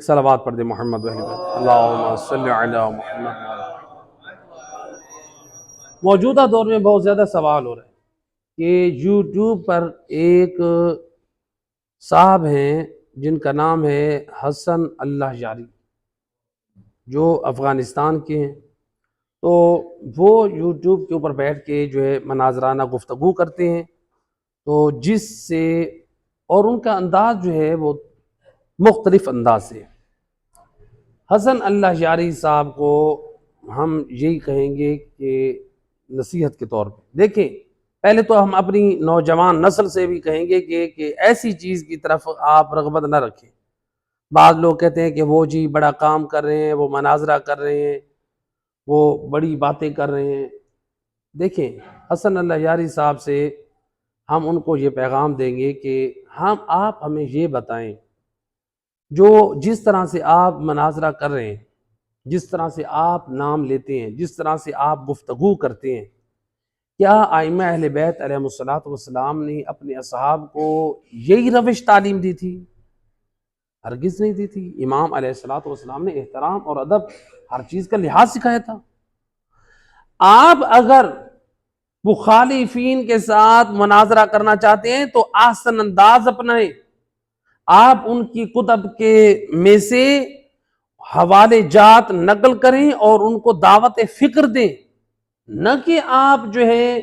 صلوات پڑھ دے محمد وحلی بیت اللہم صلی علی محمد۔ موجودہ دور میں بہت زیادہ سوال ہو رہے ہیں کہ یوٹیوب پر ایک صاحب ہیں جن کا نام ہے حسن اللہ یاری، جو افغانستان کے ہیں، تو وہ یوٹیوب کے اوپر بیٹھ کے جو ہے مناظرانہ گفتگو کرتے ہیں، تو جس سے اور ان کا انداز جو ہے وہ مختلف انداز سے۔ حسن اللہ یاری صاحب کو ہم یہی کہیں گے کہ نصیحت کے طور پہ دیکھیں، پہلے تو ہم اپنی نوجوان نسل سے بھی کہیں گے کہ ایسی چیز کی طرف آپ رغبت نہ رکھیں۔ بعض لوگ کہتے ہیں کہ وہ جی بڑا کام کر رہے ہیں، وہ مناظرہ کر رہے ہیں، وہ بڑی باتیں کر رہے ہیں۔ دیکھیں، حسن اللہ یاری صاحب سے ہم ان کو یہ پیغام دیں گے کہ آپ ہمیں یہ بتائیں، جس طرح سے آپ مناظرہ کر رہے ہیں، جس طرح سے آپ نام لیتے ہیں، جس طرح سے آپ گفتگو کرتے ہیں، کیا ائمہ اہل بیت علیہ الصلوۃ والسلام نے اپنے اصحاب کو یہی روش تعلیم دی تھی؟ ہرگز نہیں دی تھی۔ امام علیہ الصلوۃ والسلام نے احترام اور ادب، ہر چیز کا لحاظ سکھایا تھا۔ آپ اگر مخالفین کے ساتھ مناظرہ کرنا چاہتے ہیں تو آسن انداز اپنائیں، آپ ان کی کتب کے میں سے حوالے جات نقل کریں اور ان کو دعوت فکر دیں، نہ کہ آپ جو ہے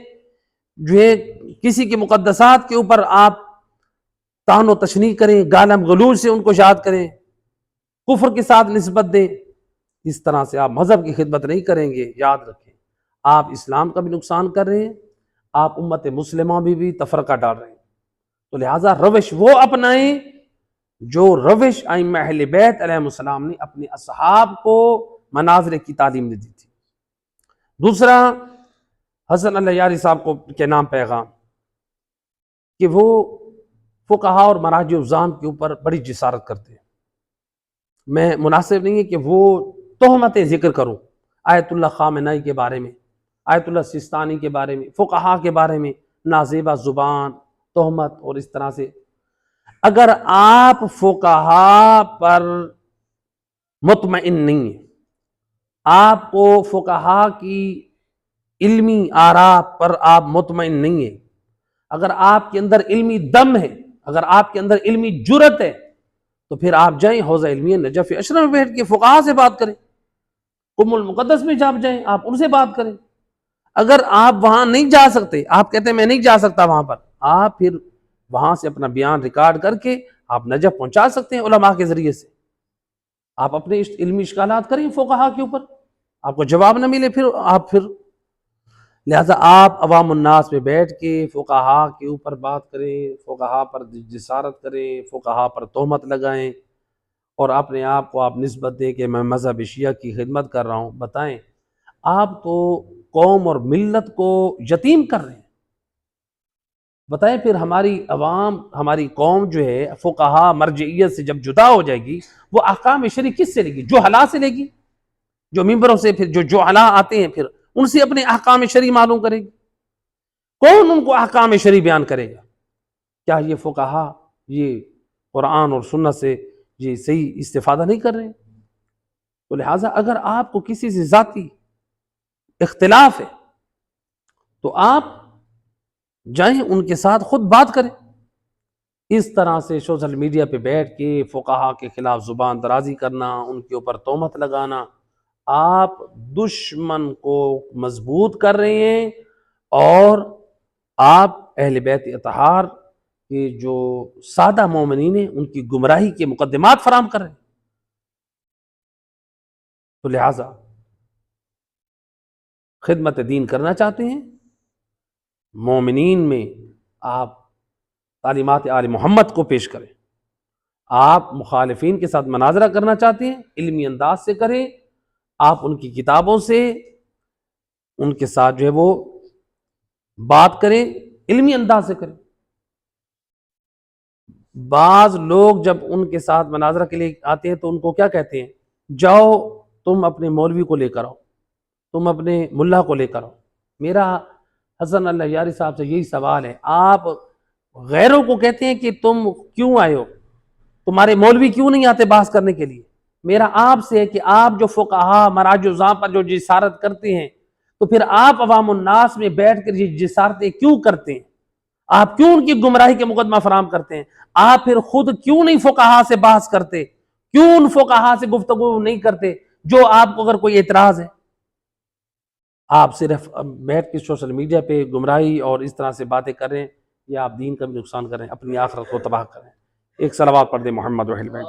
کسی کے مقدسات کے اوپر آپ طعن و تشنیع کریں، گالم غلوظ سے ان کو یاد کریں، کفر کے ساتھ نسبت دیں۔ اس طرح سے آپ مذہب کی خدمت نہیں کریں گے۔ یاد رکھیں، آپ اسلام کا بھی نقصان کر رہے ہیں، آپ امت مسلمہ بھی تفرقہ ڈال رہے ہیں۔ تو لہٰذا روش وہ اپنائیں جو روش ائمہ اہل بیت علیہ السلام نے اپنے اصحاب کو مناظرے کی تعلیم دی تھی۔ دوسرا، حسن اللہ یاری صاحب کو کے نام پیغام کہ وہ فقہاء اور مراجع الزام کے اوپر بڑی جسارت کرتے ہیں۔ میں مناسب نہیں ہے کہ وہ تہمتیں ذکر کروں آیت اللہ خامنائی کے بارے میں، آیت اللہ سستانی کے بارے میں، فقہاء کے بارے میں نازیبہ زبان، تہمت اور اس طرح سے۔ اگر آپ فقہاء پر مطمئن نہیں ہیں، آپ کو فقہاء کی علمی آراء پر آپ مطمئن نہیں ہیں، اگر آپ کے اندر علمی دم ہے، اگر آپ کے اندر علمی جرت ہے، تو پھر آپ جائیں حوزہ علمیہ نجف اشرف میں بیٹھ کے فقہاء سے بات کریں، قم المقدس میں جائیں، آپ ان سے بات کریں۔ اگر آپ وہاں نہیں جا سکتے، آپ کہتے ہیں میں نہیں جا سکتا وہاں پر، آپ پھر وہاں سے اپنا بیان ریکارڈ کر کے آپ نجف پہنچا سکتے ہیں علماء کے ذریعے سے۔ آپ اپنے علمی اشکالات کریں فقہاء کے اوپر، آپ کو جواب نہ ملے پھر لہذا آپ عوام الناس میں بیٹھ کے فقہاء کے اوپر بات کریں، فقہاء پر جسارت کریں، فقہاء پر تہمت لگائیں اور اپنے آپ کو آپ نسبت دیں کہ میں مذہب شیعہ کی خدمت کر رہا ہوں۔ بتائیں، آپ تو قوم اور ملت کو یتیم کر رہے ہیں۔ بتائیں پھر ہماری عوام، ہماری قوم جو ہے فقہاء مرجعیت سے جب جدا ہو جائے گی، وہ احکام شرعی کس سے لے گی؟ جہلاء سے لے گی، جو ممبروں سے پھر جو جہلاء آتے ہیں پھر ان سے اپنے احکام شرعی معلوم کرے گی۔ کون ان کو احکام شرعی بیان کرے گا؟ کیا یہ فقہاء یہ قرآن اور سنت سے یہ صحیح استفادہ نہیں کر رہے ہیں؟ تو لہٰذا اگر آپ کو کسی سے ذاتی اختلاف ہے تو آپ جائیں ان کے ساتھ خود بات کریں۔ اس طرح سے سوشل میڈیا پہ بیٹھ کے فقہاء کے خلاف زبان درازی کرنا، ان کے اوپر تہمت لگانا، آپ دشمن کو مضبوط کر رہے ہیں اور آپ اہل بیت اطہار کے جو سادہ مومنین ہیں ان کی گمراہی کے مقدمات فراہم کر رہے ہیں۔ تو لہٰذا خدمت دین کرنا چاہتے ہیں، مومنین میں آپ تعلیمات آل محمد کو پیش کریں۔ آپ مخالفین کے ساتھ مناظرہ کرنا چاہتے ہیں، علمی انداز سے کریں، آپ ان کی کتابوں سے ان کے ساتھ جو ہے وہ بات کریں، علمی انداز سے کریں۔ بعض لوگ جب ان کے ساتھ مناظرہ کے لیے آتے ہیں تو ان کو کیا کہتے ہیں؟ جاؤ تم اپنے مولوی کو لے کر آؤ، تم اپنے ملا کو لے کر آؤ۔ میرا حسن اللہ یاری صاحب سے یہی سوال ہے، آپ غیروں کو کہتے ہیں کہ تم کیوں آئے ہو؟ تمہارے مولوی کیوں نہیں آتے بحث کرنے کے لیے؟ میرا آپ سے ہے کہ آپ جو فقہا مراجع ازاں پر جو جسارت کرتے ہیں تو پھر آپ عوام الناس میں بیٹھ کر یہ جسارتیں کیوں کرتے ہیں؟ آپ کیوں ان کی گمراہی کے مقدمہ فراہم کرتے ہیں؟ آپ پھر خود کیوں نہیں فقہا سے بحث کرتے؟ کیوں ان فقہا سے گفتگو نہیں کرتے جو آپ کو اگر کوئی اعتراض ہے؟ آپ صرف بیٹھ کے سوشل میڈیا پہ گمراہی اور اس طرح سے باتیں کر رہے ہیں، یا آپ دین کا بھی نقصان کر رہے ہیں، اپنی آخرت کو تباہ کر رہے ہیں۔ ایک صلوات پڑھ دیں محمد و اہل بیت۔